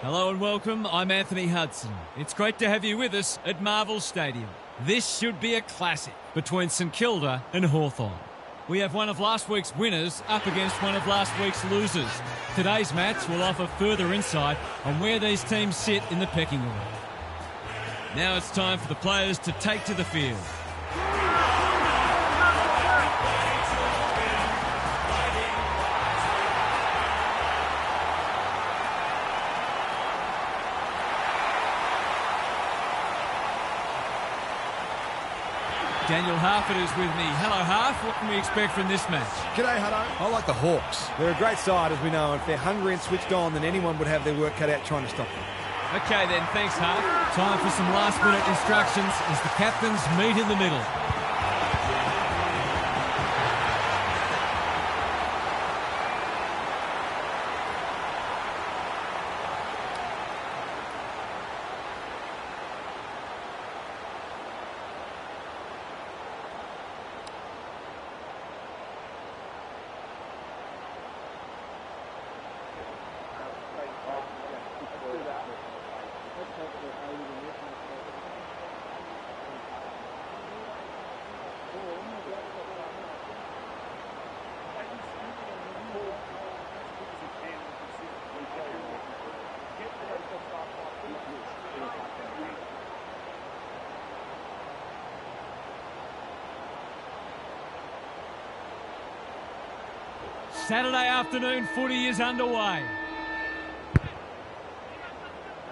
Hello and welcome, I'm Anthony Hudson. It's great to have you with us at Marvel Stadium. This should be a classic between St Kilda and Hawthorn. We have one of last week's winners up against one of last week's losers. Today's match will offer further insight on where these teams sit in the pecking order. Now it's time for the players to take to the field. Daniel Harford is with me. Hello, Harf. What can we expect from this match? G'day, Hutto. I like the Hawks. They're a great side, as we know, and if they're hungry and switched on, then anyone would have their work cut out trying to stop them. Okay then, thanks, Harf. Time for some last-minute instructions as the captains meet in the middle. Saturday afternoon footy is underway.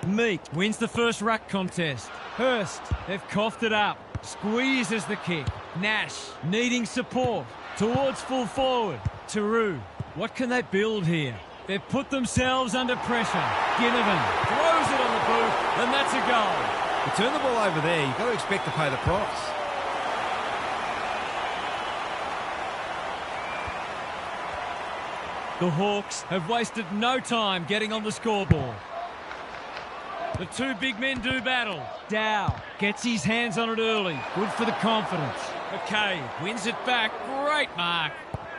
Meek wins the first ruck contest. Hurst, they've coughed it up. Squeezes the kick. Nash needing support. Towards full forward. Taru, what can they build here? They've put themselves under pressure. Ginnivan throws it on the boot, and that's a goal. You turn the ball over there, you've got to expect to pay the price. The Hawks have wasted no time getting on the scoreboard. The two big men do battle. Dow gets his hands on it early. Good for the confidence. McKay wins it back. Great mark.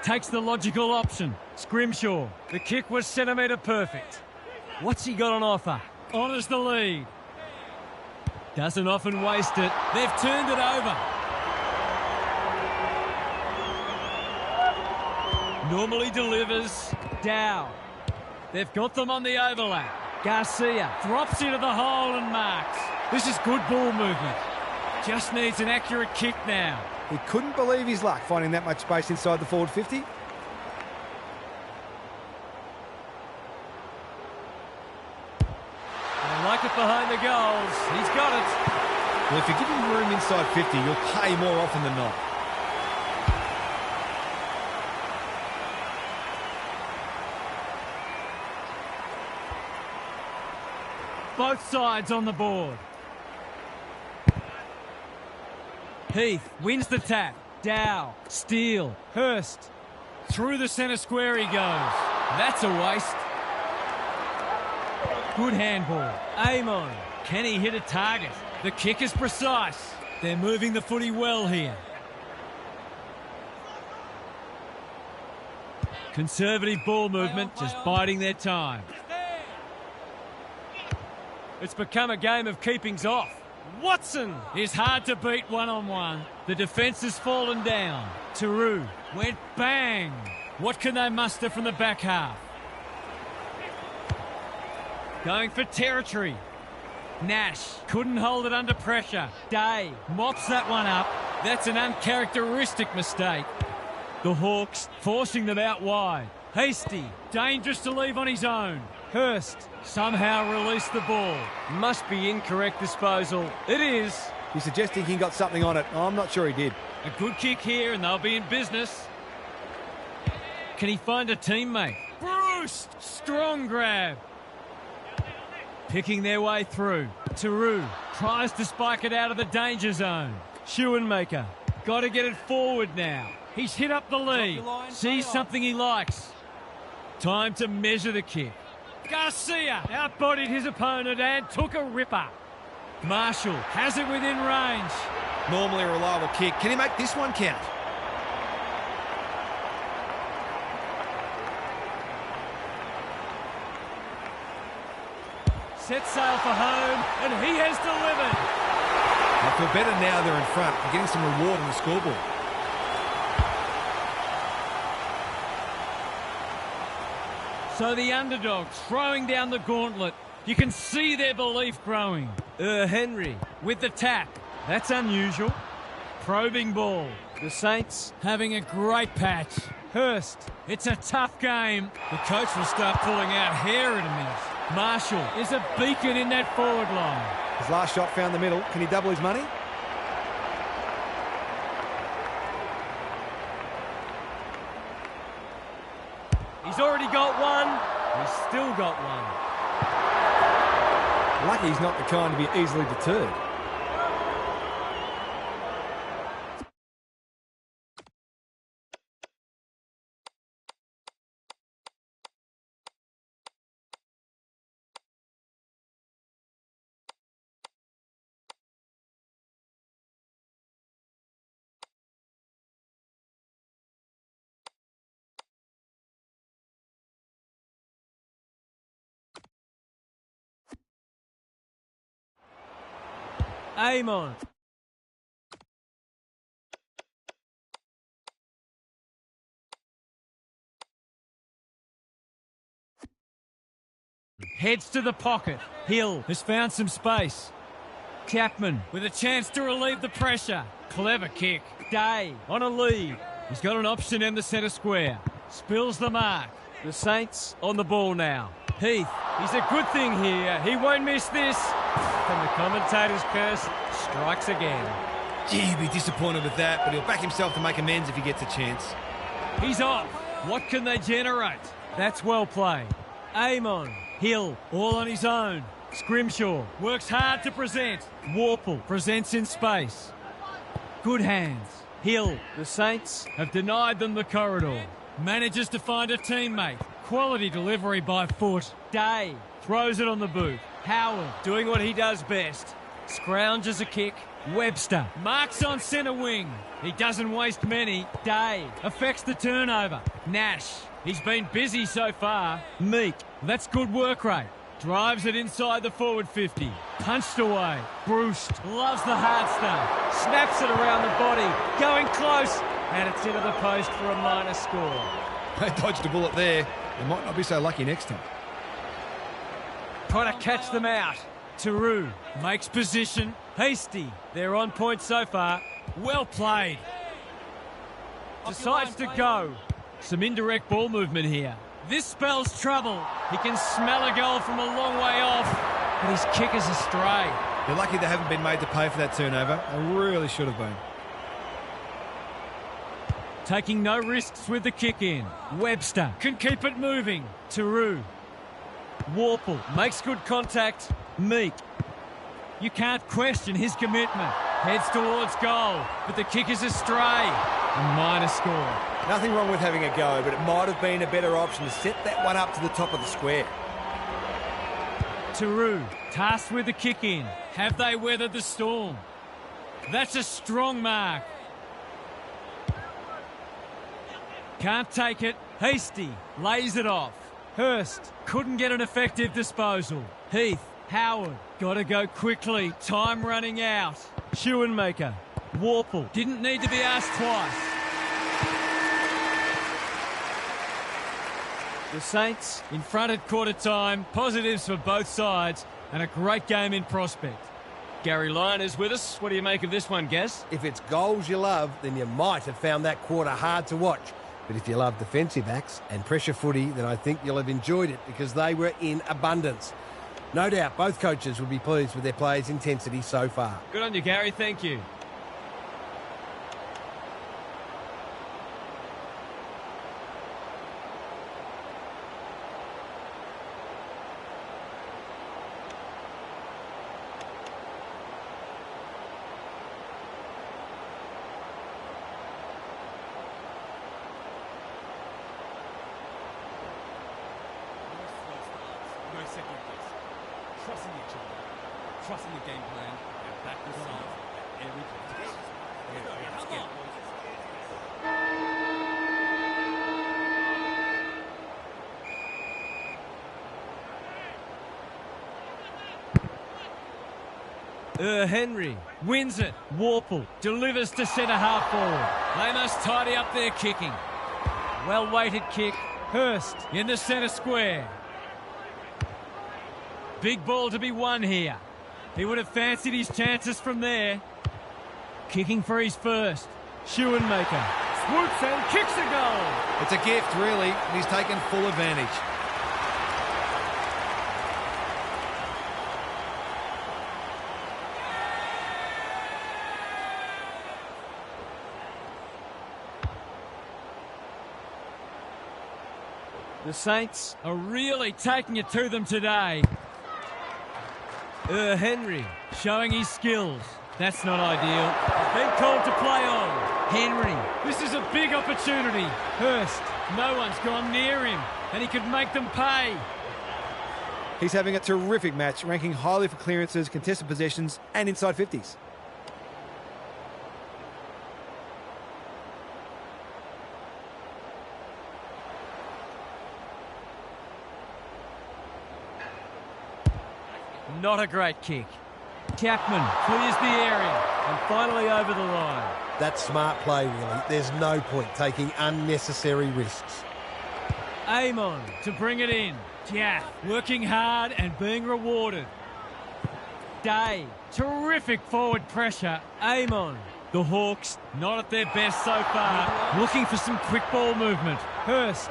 Takes the logical option. Scrimshaw. The kick was centimetre perfect. What's he got on offer? Honours the lead. Doesn't often waste it. They've turned it over. Normally delivers. Dow. They've got them on the overlap. Garcia drops into the hole and marks. This is good ball movement. Just needs an accurate kick now. He couldn't believe his luck finding that much space inside the forward 50. They like it behind the goals. He's got it. Well, if you give him room inside 50, you'll pay more often than not. Both sides on the board. Heath wins the tap. Dow, Steele, Hurst. Through the centre square he goes. That's a waste. Good handball. Amon. Can he hit a target? The kick is precise. They're moving the footy well here. Conservative ball movement, just biding their time. It's become a game of keepings off. Watson is hard to beat one-on-one. The defence has fallen down. Taru went bang. What can they muster from the back half? Going for territory. Nash couldn't hold it under pressure. Day mops that one up. That's an uncharacteristic mistake. The Hawks forcing them out wide. Hasty, dangerous to leave on his own. Hurst somehow released the ball. Must be incorrect disposal. It is. He's suggesting he got something on it. I'm not sure he did. A good kick here and they'll be in business. Can he find a teammate? Bruce! Strong grab. Picking their way through. Taru tries to spike it out of the danger zone. Schoenmaker. Got to get it forward now. He's hit up the lead. Sees something he likes. Time to measure the kick. Garcia outbodied his opponent and took a ripper. Marshall has it within range. Normally a reliable kick. Can he make this one count? Set sail for home, and he has delivered. I feel better now they're in front. They're getting some reward on the scoreboard. So the underdogs throwing down the gauntlet. You can see their belief growing. Henry with the tap. That's unusual. Probing ball. The Saints having a great patch. Hurst, it's a tough game. The coach will start pulling out hair in a minute. Marshall is a beacon in that forward line. His last shot found the middle. Can he double his money? He's already got one. He's still got one. Lucky he's not the kind to be easily deterred. Amon. Heads to the pocket. Hill has found some space. Chapman with a chance to relieve the pressure. Clever kick. Day on a lead. He's got an option in the centre square. Spills the mark. The Saints on the ball now. Heath, he's a good thing here. He won't miss this. And the commentator's curse strikes again. Gee, he'd be disappointed with that, but he'll back himself to make amends if he gets a chance. He's off. What can they generate? That's well played. Amon, Hill, all on his own. Scrimshaw works hard to present. Warple presents in space. Good hands. Hill, the Saints have denied them the corridor. Manages to find a teammate. Quality delivery by foot. Day throws it on the boot. Howard doing what he does best. Scrounges a kick. Webster marks on centre wing. He doesn't waste many. Day affects the turnover. Nash, he's been busy so far. Meek, that's good work rate. Drives it inside the forward 50. Punched away. Bruce loves the hard stuff. Snaps it around the body. Going close. And it's into the post for a minor score. They dodged a bullet there. They might not be so lucky next time. Trying to catch them out. Taru makes position. Hasty. They're on point so far. Well played. Decides to go. Some indirect ball movement here. This spells trouble. He can smell a goal from a long way off, but his kick is astray. They're lucky they haven't been made to pay for that turnover. They really should have been. Taking no risks with the kick in. Webster can keep it moving. Taru. Warple makes good contact. Meek. You can't question his commitment. Heads towards goal, but the kick is astray. A minor score. Nothing wrong with having a go, but it might have been a better option to set that one up to the top of the square. Taru, tasked with the kick in. Have they weathered the storm? That's a strong mark. Can't take it. Hasty lays it off. Hurst couldn't get an effective disposal. Heath, Howard, got to go quickly. Time running out. Schoenmaker, Warple, didn't need to be asked twice. The Saints in front at quarter time. Positives for both sides and a great game in prospect. Gary Lyon is with us. What do you make of this one, Gaz? If it's goals you love, then you might have found that quarter hard to watch. But if you love defensive acts and pressure footy, then I think you'll have enjoyed it because they were in abundance. No doubt both coaches will be pleased with their players' intensity so far. Good on you, Gary. Thank you. Trusting each other, trusting the game plan, and back the side at every contest. Henry wins it. Warple delivers to centre-half forward. They must tidy up their kicking. Well-weighted kick. Hurst in the centre square. Big ball to be won here. He would have fancied his chances from there. Kicking for his first. Schoenmaker swoops and kicks a goal. It's a gift, really, and he's taken full advantage. The Saints are really taking it to them today. Henry showing his skills. That's not ideal. Been called to play on. Henry, this is a big opportunity. Hurst, no one's gone near him, and he could make them pay. He's having a terrific match, ranking highly for clearances, contested possessions, and inside 50s. Not a great kick. Chapman clears the area and finally over the line. That's smart play, really. There's no point taking unnecessary risks. Amon to bring it in. Jaff working hard and being rewarded. Day, terrific forward pressure. Amon. The Hawks not at their best so far. Looking for some quick ball movement. Hurst.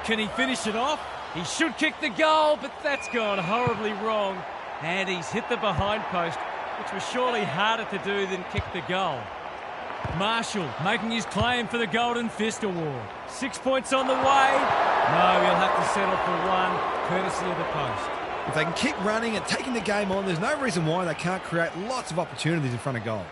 Can he finish it off? He should kick the goal, but that's gone horribly wrong. And he's hit the behind post, which was surely harder to do than kick the goal. Marshall making his claim for the Golden Fist Award. 6 points on the way. No, he'll have to settle for one, courtesy of the post. If they can keep running and taking the game on, there's no reason why they can't create lots of opportunities in front of goal.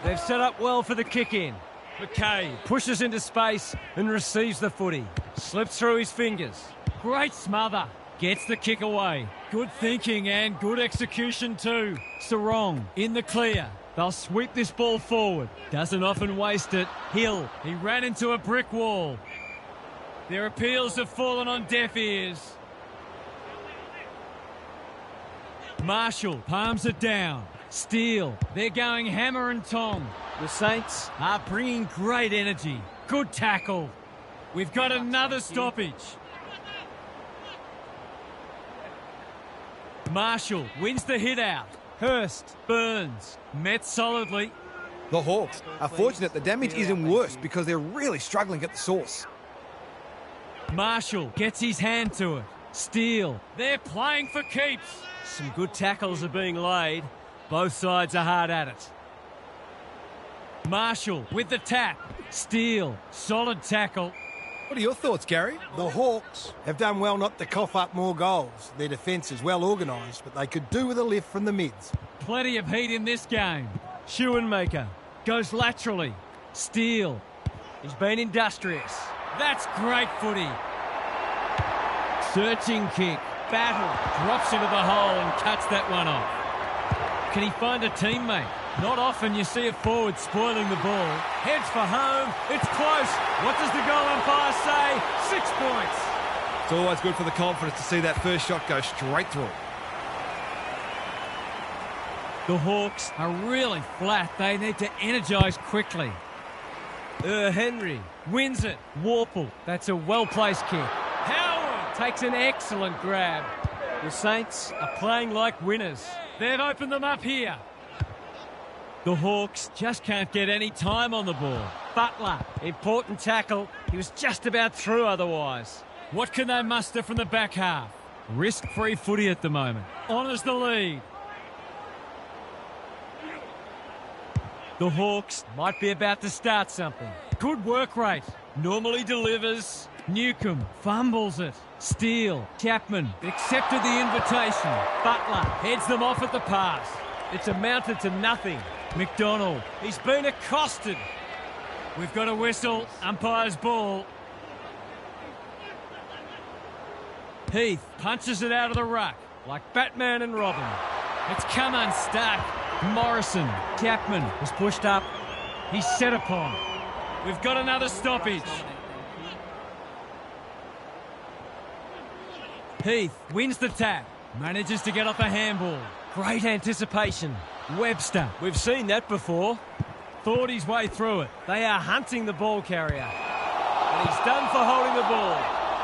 They've set up well for the kick-in. McKay pushes into space and receives the footy. Slips through his fingers. Great smother. Gets the kick away. Good thinking and good execution too. Sarong in the clear. They'll sweep this ball forward. Doesn't often waste it. Hill, he ran into a brick wall. Their appeals have fallen on deaf ears. Marshall palms it down. Steele, they're going hammer and tong. The Saints are bringing great energy. Good tackle. We've got another stoppage. Marshall wins the hit out. Hurst, Burns, met solidly. The Hawks are fortunate the damage isn't worse because they're really struggling at the source. Marshall gets his hand to it. Steele, they're playing for keeps. Some good tackles are being laid. Both sides are hard at it. Marshall with the tap. Steele, solid tackle. What are your thoughts, Gary? The Hawks have done well not to cough up more goals. Their defence is well organised, but they could do with a lift from the mids. Plenty of heat in this game. Schoenmaker goes laterally. Steele, he's been industrious. That's great footy. Searching kick. Battle drops into the hole and cuts that one off. Can he find a teammate? Not often you see a forward spoiling the ball. Heads for home. It's close. What does the goal umpire say? 6 points. It's always good for the confidence to see that first shot go straight through. The Hawks are really flat. They need to energise quickly. Henry wins it. Warple. That's a well-placed kick. Howard takes an excellent grab. The Saints are playing like winners. They've opened them up here. The Hawks just can't get any time on the ball. Butler, important tackle. He was just about through otherwise. What can they muster from the back half? Risk-free footy at the moment. Honours the lead. The Hawks might be about to start something. Good work rate. Normally delivers. Newcomb fumbles it. Steele, Chapman accepted the invitation. Butler heads them off at the pass. It's amounted to nothing. McDonald, he's been accosted. We've got a whistle. Umpire's ball. Heath punches it out of the ruck like Batman and Robin. It's come unstuck. Morrison, Chapman was pushed up. He's set upon. We've got another stoppage. Heath wins the tap. Manages to get off a handball. Great anticipation. Webster. We've seen that before. Thought his way through it. They are hunting the ball carrier. And he's done for holding the ball.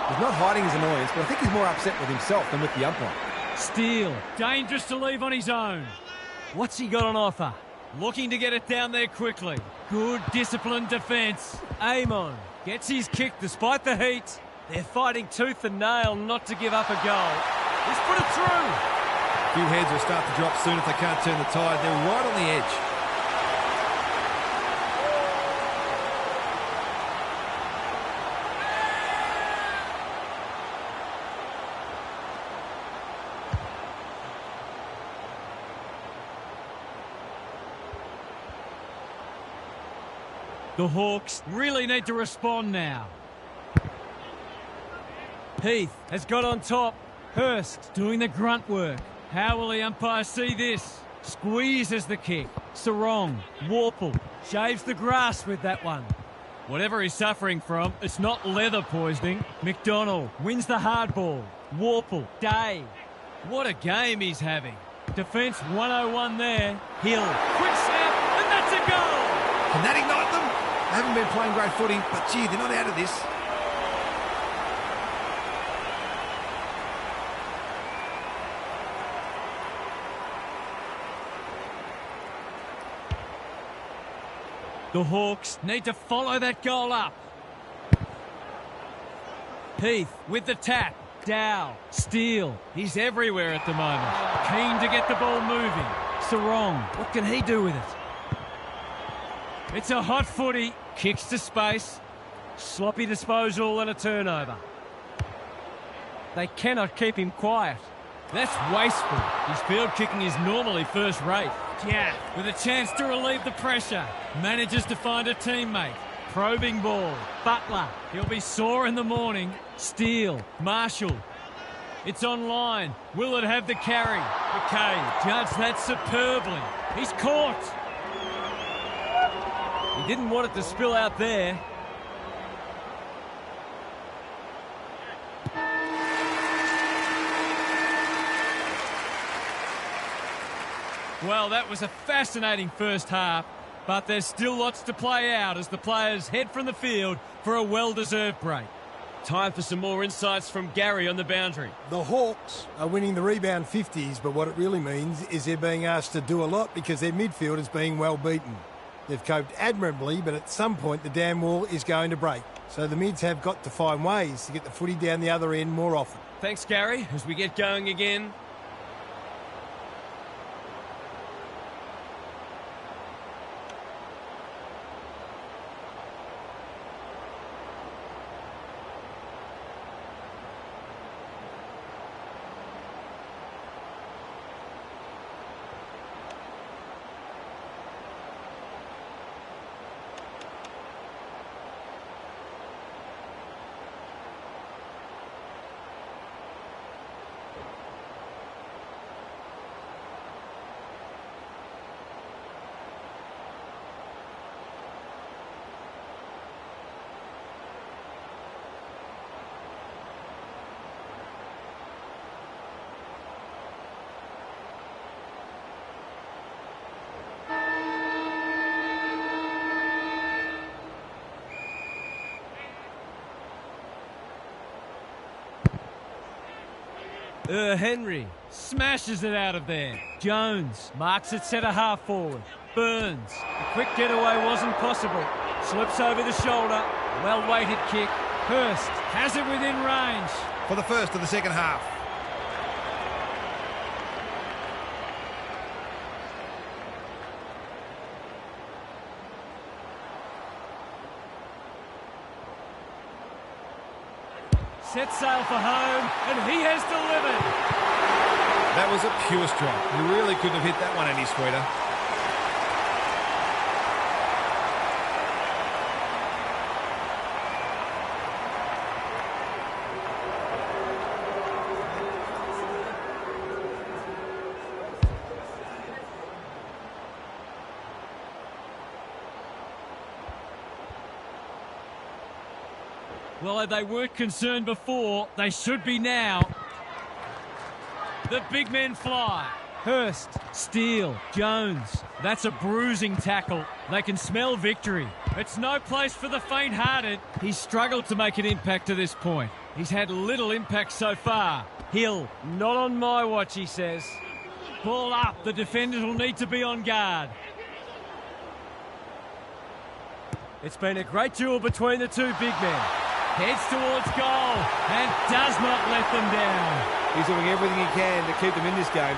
He's not hiding his annoyance, but I think he's more upset with himself than with the umpire. Steele. Dangerous to leave on his own. What's he got on offer? Looking to get it down there quickly. Good disciplined defence. Amon. Gets his kick despite the heat. They're fighting tooth and nail not to give up a goal. He's put it through. A few heads will start to drop soon if they can't turn the tide. They're right on the edge. The Hawks really need to respond now. Heath has got on top. Hurst doing the grunt work. How will the umpire see this? Squeezes the kick. Sarong. Warple. Shaves the grass with that one. Whatever he's suffering from, it's not leather poisoning. McDonald wins the hard ball. Warple. Day. What a game he's having. Defence 101 there. Hill. Quick snap, and that's a goal! Can that ignite them? They haven't been playing great footy, but gee, they're not out of this. The Hawks need to follow that goal up. Heath with the tap. Dow. Steele. He's everywhere at the moment. Keen to get the ball moving. Sarong. What can he do with it? It's a hot footy. Kicks to space. Sloppy disposal and a turnover. They cannot keep him quiet. That's wasteful. His field kicking is normally first rate. Yeah, with a chance to relieve the pressure. Manages to find a teammate. Probing ball. Butler. He'll be sore in the morning. Steele. Marshall. It's on line. Will it have the carry? McKay judged that superbly. He's caught. He didn't want it to spill out there. Well, that was a fascinating first half, but there's still lots to play out as the players head from the field for a well-deserved break. Time for some more insights from Gary on the boundary. The Hawks are winning the rebound 50s, but what it really means is they're being asked to do a lot because their midfield is being well beaten. They've coped admirably, but at some point the dam wall is going to break. So the mids have got to find ways to get the footy down the other end more often. Thanks, Gary. As we get going again, Henry smashes it out of there. Jones marks it centre half forward. Burns. The quick getaway wasn't possible. Slips over the shoulder. Well-weighted kick. Hurst has it within range. For the first of the second half. Set sail for home, and he has delivered. That was a pure strike. You really couldn't have hit that one any sweeter. Well, if they weren't concerned before, they should be now. The big men fly. Hurst, Steele, Jones. That's a bruising tackle. They can smell victory. It's no place for the faint-hearted. He's struggled to make an impact to this point. He's had little impact so far. Hill, not on my watch, he says. Ball up. The defenders will need to be on guard. It's been a great duel between the two big men. Heads towards goal and does not let them down. He's doing everything he can to keep them in this game.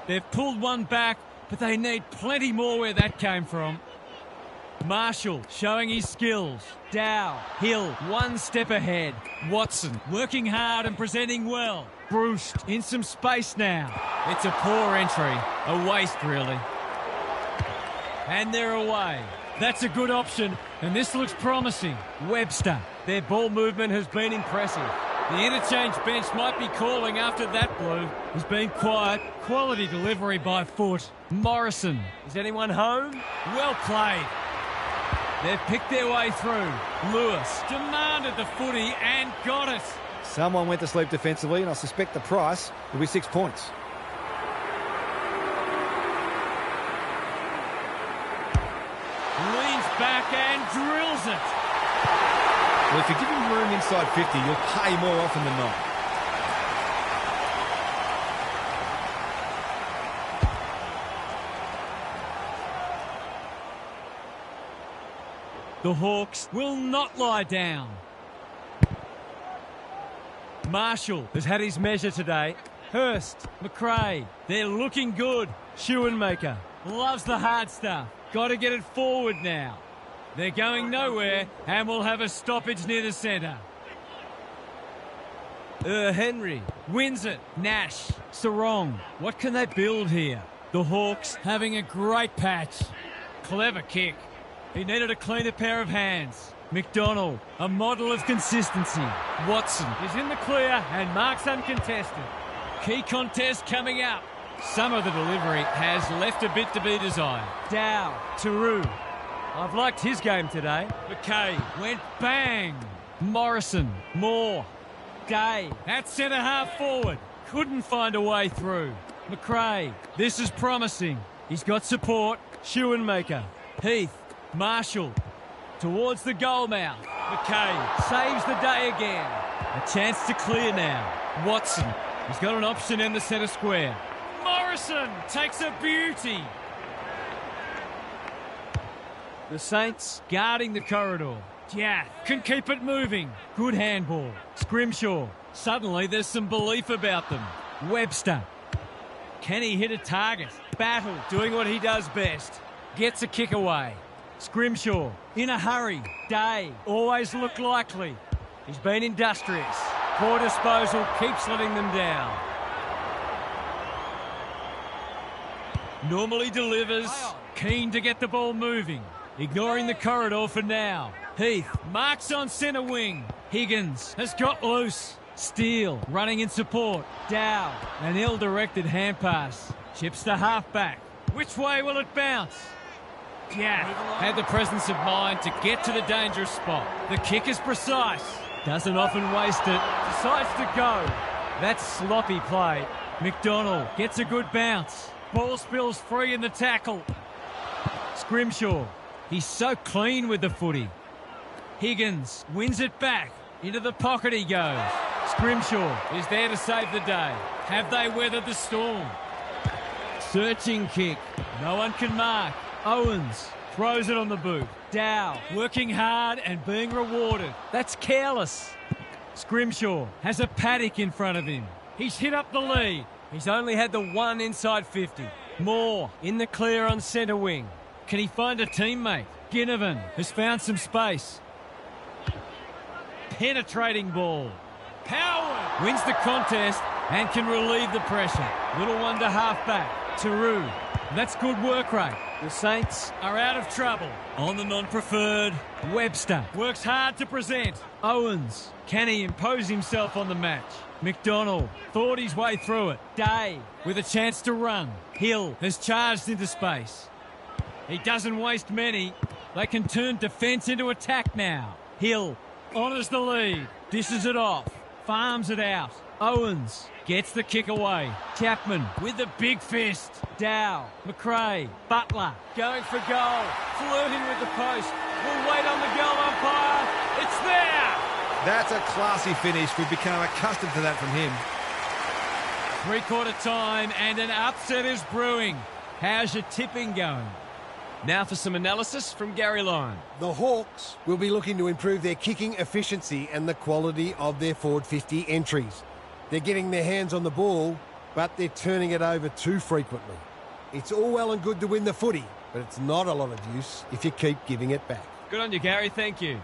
They've pulled one back, but they need plenty more where that came from. Marshall showing his skills. Dow, Hill, one step ahead. Watson working hard and presenting well. Bruce in some space now. It's a poor entry. A waste, really. And they're away. That's a good option, and this looks promising. Webster. Their ball movement has been impressive. The interchange bench might be calling after that blue. He's been quiet. Quality delivery by foot. Morrison. Is anyone home? Well played. They've picked their way through. Lewis demanded the footy and got it. Someone went to sleep defensively, and I suspect the price will be 6 points. Leans back and drills it. Well, if you give him room inside 50, you'll pay more often than not. The Hawks will not lie down. Marshall has had his measure today. Hurst, McRae, they're looking good. Schoenmaker loves the hard stuff. Got to get it forward now. They're going nowhere and will have a stoppage near the centre. Henry wins it. Nash, Sarong. What can they build here? The Hawks having a great patch. Clever kick. He needed a cleaner pair of hands. McDonald, a model of consistency. Watson is in the clear and marks uncontested. Key contest coming up. Some of the delivery has left a bit to be desired. Dow, Taru. I've liked his game today. McKay went bang. Morrison, Moore. Day at centre half forward. Couldn't find a way through. McRae, this is promising. He's got support. Schoenmaker. Heath. Marshall towards the goal mouth. McKay saves the day again. A chance to clear now. Watson, he's got an option in the centre square. Morrison takes a beauty. The Saints guarding the corridor. Jath can keep it moving. Good handball. Scrimshaw. Suddenly there's some belief about them. Webster. Can he hit a target? Battle doing what he does best. Gets a kick away. Scrimshaw, in a hurry. Day, always looked likely. He's been industrious. Poor disposal keeps letting them down. Normally delivers. Keen to get the ball moving. Ignoring the corridor for now. Heath marks on centre wing. Higgins has got loose. Steele running in support. Dow, an ill-directed hand pass. Chips the half-back. Which way will it bounce? Yeah, had the presence of mind to get to the dangerous spot. The kick is precise. Doesn't often waste it. Decides to go. That's sloppy play. McDonald gets a good bounce. Ball spills free in the tackle. Scrimshaw. He's so clean with the footy. Higgins wins it back. Into the pocket he goes. Scrimshaw is there to save the day. Have they weathered the storm? Searching kick. No one can mark. Owens throws it on the boot. Dow working hard and being rewarded. That's careless. Scrimshaw has a paddock in front of him. He's hit up the lead. He's only had the one inside 50. Moore in the clear on centre wing. Can he find a teammate? Ginnivan has found some space. Penetrating ball. Howard wins the contest and can relieve the pressure. Little one to half back. Taru. That's good work rate. The Saints are out of trouble. On the non-preferred, Webster works hard to present. Owens, can he impose himself on the match? McDonald thought his way through it. Day with a chance to run. Hill has charged into space. He doesn't waste many. They can turn defence into attack now. Hill honours the lead. Dishes it off. Farms it out. Owens gets the kick away. Chapman with the big fist. Dow, McRae, Butler going for goal. Flirting with the post. We'll wait on the goal umpire. It's there! That's a classy finish. We've become accustomed to that from him. Three-quarter time and an upset is brewing. How's your tipping going? Now for some analysis from Gary Lyon. The Hawks will be looking to improve their kicking efficiency and the quality of their forward 50 entries. They're getting their hands on the ball, but they're turning it over too frequently. It's all well and good to win the footy, but it's not a lot of use if you keep giving it back. Good on you, Gary. Thank you.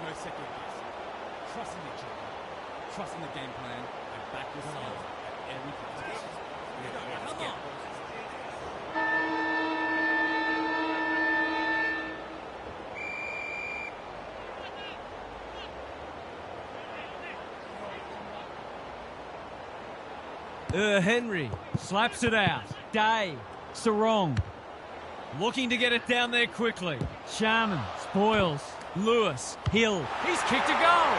No second guessing. Trusting each other. Trusting the game plan. And back yourself at every position. Come on. Henry slaps it out. Day, Sarong looking to get it down there quickly. Sharman spoils. Lewis, Hill, he's kicked a goal.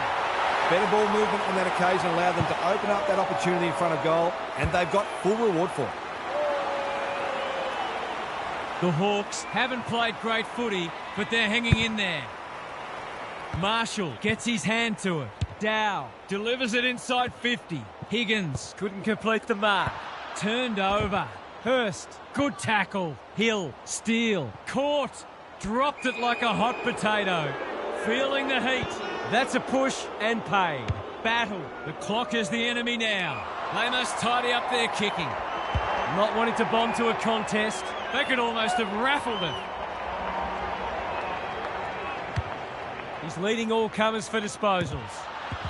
Better ball movement on that occasion allowed them to open up that opportunity in front of goal, and they've got full reward for it. The Hawks haven't played great footy, but they're hanging in there. Marshall gets his hand to it. Dow delivers it inside 50. Higgins couldn't complete the mark. Turned over. Hurst, good tackle. Hill, steal. Caught. Dropped it like a hot potato. Feeling the heat. That's a push and paid. Battle. The clock is the enemy now. They must tidy up their kicking. Not wanting to bomb to a contest. They could almost have raffled it. He's leading all comers for disposals.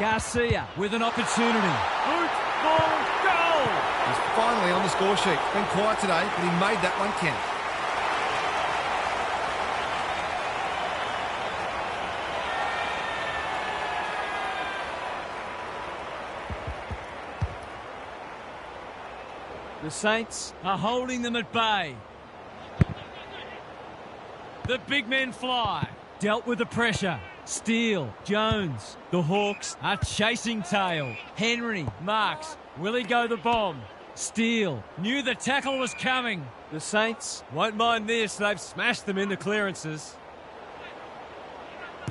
Garcia with an opportunity. Boot, ball, goal! He's finally on the score sheet. Been quiet today, but he made that one count. The Saints are holding them at bay. The big men fly. Dealt with the pressure. Steele, Jones. The Hawks are chasing tail. Henry, Marks. Will he go the bomb? Steele knew the tackle was coming. The Saints won't mind this. They've smashed them into clearances.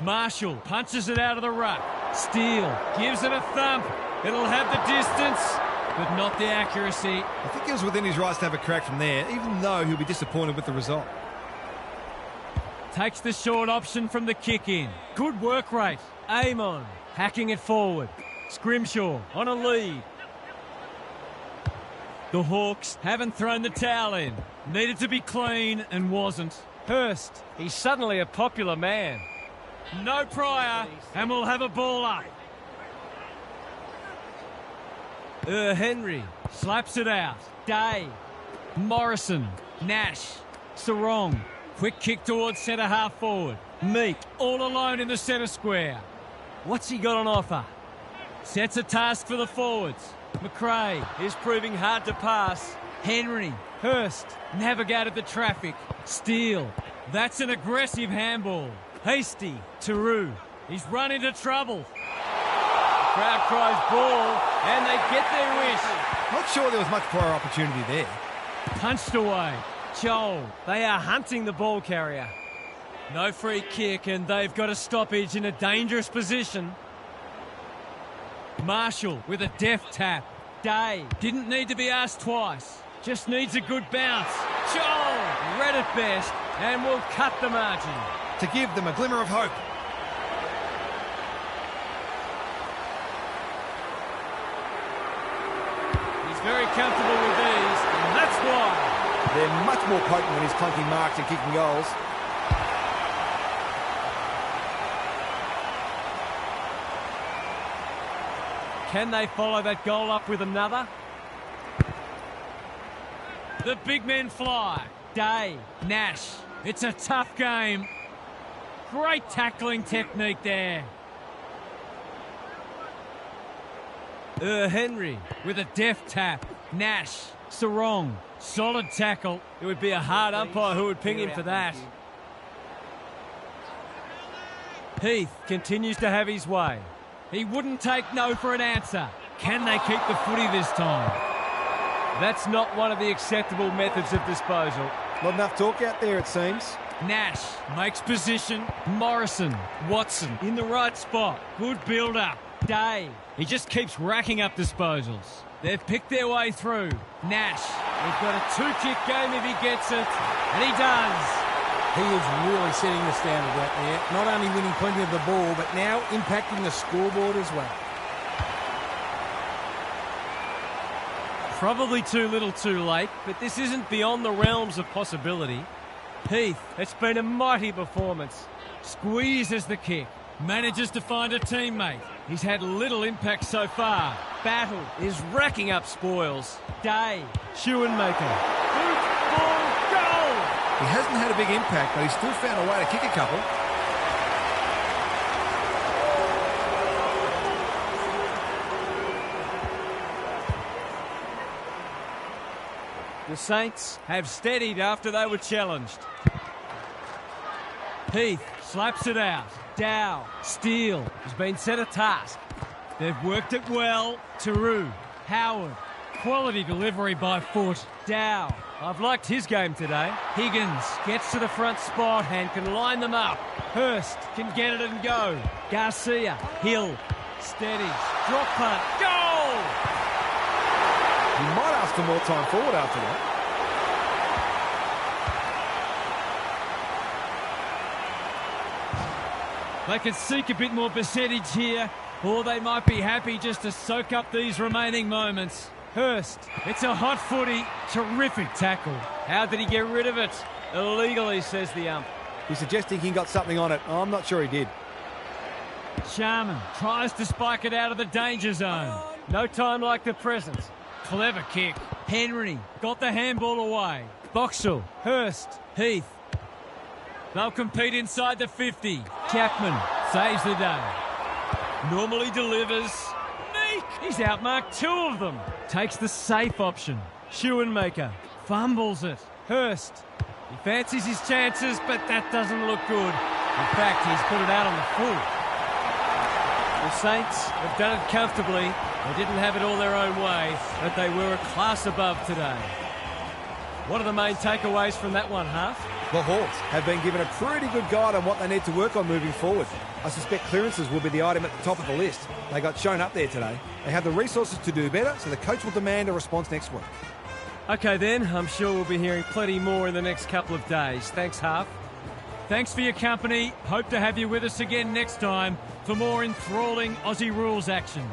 Marshall punches it out of the ruck. Steele gives it a thump. It'll have the distance, but not the accuracy. I think he was within his rights to have a crack from there, even though he'll be disappointed with the result. Takes the short option from the kick in. Good work rate. Amon hacking it forward. Scrimshaw on a lead. The Hawks haven't thrown the towel in. Needed to be clean and wasn't. Hurst, he's suddenly a popular man. No prior, and we'll have a ball up. Henry slaps it out. Day, Morrison, Nash, Sarong. Quick kick towards centre half forward. Meek all alone in the centre square. What's he got on offer? Sets a task for the forwards. McRae is proving hard to pass. Henry, Hurst navigated the traffic. Steele, that's an aggressive handball. Hasty, Taru, he's run into trouble. Crowd cries ball, and they get their wish. Not sure there was much prior opportunity there. Punched away. Joel, they are hunting the ball carrier. No free kick, and they've got a stoppage in a dangerous position. Marshall with a deft tap. Day didn't need to be asked twice. Just needs a good bounce. Joel read it best and will cut the margin. To give them a glimmer of hope. He's very comfortable with these, and that's why. They're much more potent when he's clunking marks and kicking goals. Can they follow that goal up with another? The big men fly. Day, Nash. It's a tough game. Great tackling technique there. Henry with a deft tap. Nash, Sarong. Solid tackle. It would be a hard umpire who would ping him for that. Heath continues to have his way. He wouldn't take no for an answer. Can they keep the footy this time? That's not one of the acceptable methods of disposal. Not enough talk out there, it seems. Nash makes position. Morrison, Watson in the right spot. Good build-up. Day. He just keeps racking up disposals. They've picked their way through. Nash. We've got a two-kick game if he gets it. And he does. He is really setting the standard right there. Not only winning plenty of the ball, but now impacting the scoreboard as well. Probably too little too late, but this isn't beyond the realms of possibility. Heath, it's been a mighty performance. Squeezes the kick. Manages to find a teammate. He's had little impact so far. Battle is racking up spoils. Day, Schoenmaker. Boot, ball, goal! He hasn't had a big impact, but he's still found a way to kick a couple. The Saints have steadied after they were challenged. Heath slaps it out. Dow, Steele has been set a task. They've worked it well. Taru, Howard, quality delivery by foot. Dow, I've liked his game today. Higgins gets to the front spot and can line them up. Hurst can get it and go. Garcia, Hill, steadies, drop punt, goal! He might ask for more time forward after that. They can seek a bit more percentage here, or they might be happy just to soak up these remaining moments. Hurst, it's a hot footy, terrific tackle. How did he get rid of it? Illegally, says the ump. He's suggesting he got something on it. I'm not sure he did. Sharman tries to spike it out of the danger zone. No time like the present. Clever kick. Henry got the handball away. Boxall, Hurst, Heath. They'll compete inside the 50. Chapman saves the day. Normally delivers. Meek! He's outmarked two of them. Takes the safe option. Schoenmaker fumbles it. Hurst. He fancies his chances, but that doesn't look good. In fact, he's put it out on the full. The Saints have done it comfortably. They didn't have it all their own way, but they were a class above today. What are the main takeaways from that one, Half? The Hawks have been given a pretty good guide on what they need to work on moving forward. I suspect clearances will be the item at the top of the list. They got shown up there today. They have the resources to do better, so the coach will demand a response next week. OK then, I'm sure we'll be hearing plenty more in the next couple of days. Thanks, Half. Thanks for your company. Hope to have you with us again next time for more enthralling Aussie rules action.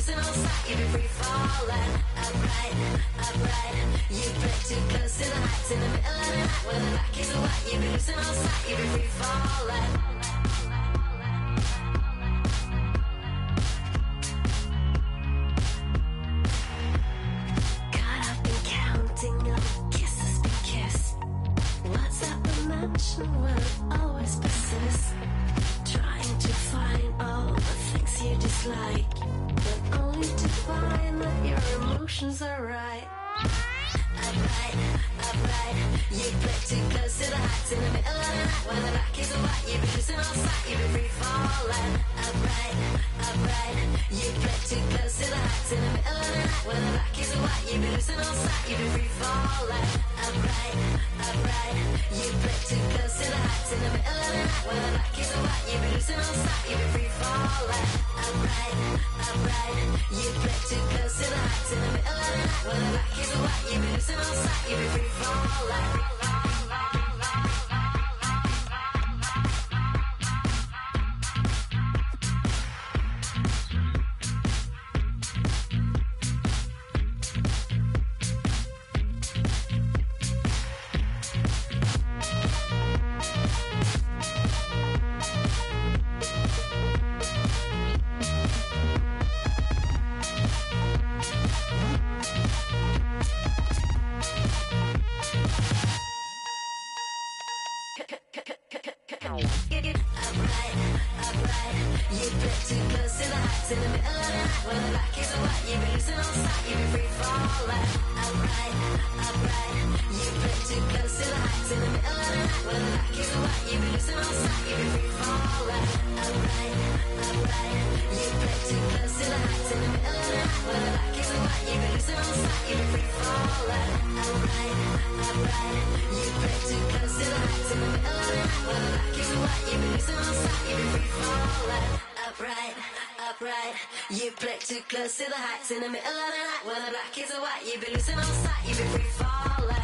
losing all sight, you'd be free falling. Upright, upright. You break too close to the heights in the middle of the night. When the back is white, you'd be losing all sight, you'd be free falling. Caught up in counting all the kisses been kissed. What's that dimension where it always persists? Trying to find all the things you dislike, but only to find that your emotions are right. Upright, upright. You break too close to the heights in the middle of the night. When the back is white, you'd be losing all sight, you'd be free falling. Upright, upright. You break too close to the heights in the middle of the night. When the back is white, you'd be losing all sight, you'd be free falling. Upright, upright. You break too close to the heights in the middle of the night. When the back is white, you'd be losing all sight, you'd be free falling. Upright, upright. You break too close to the heights in the middle of the night. When the back is white, you'd be losing all sight, you'd be free falling. You play too close to the heights in the middle of the night. When the black is white, you be losing all sight, you be free falling.